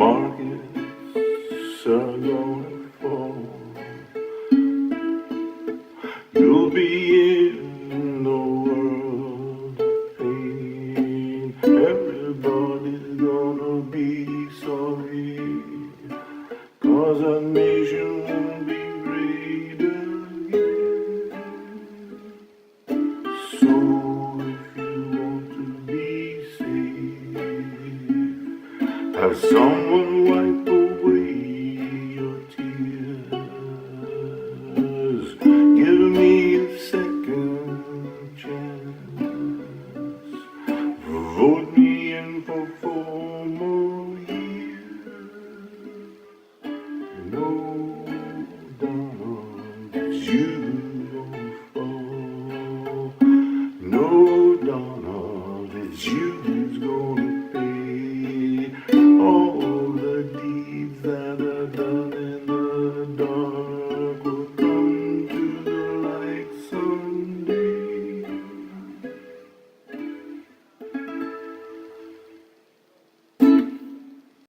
markets are gonna fall. You'll be in the world of pain. Everybody's gonna be sorry, 'cause our nation won't be great again. So if you want to be safe, have someone wipe away your tears. Give me a second chance. Vote me in for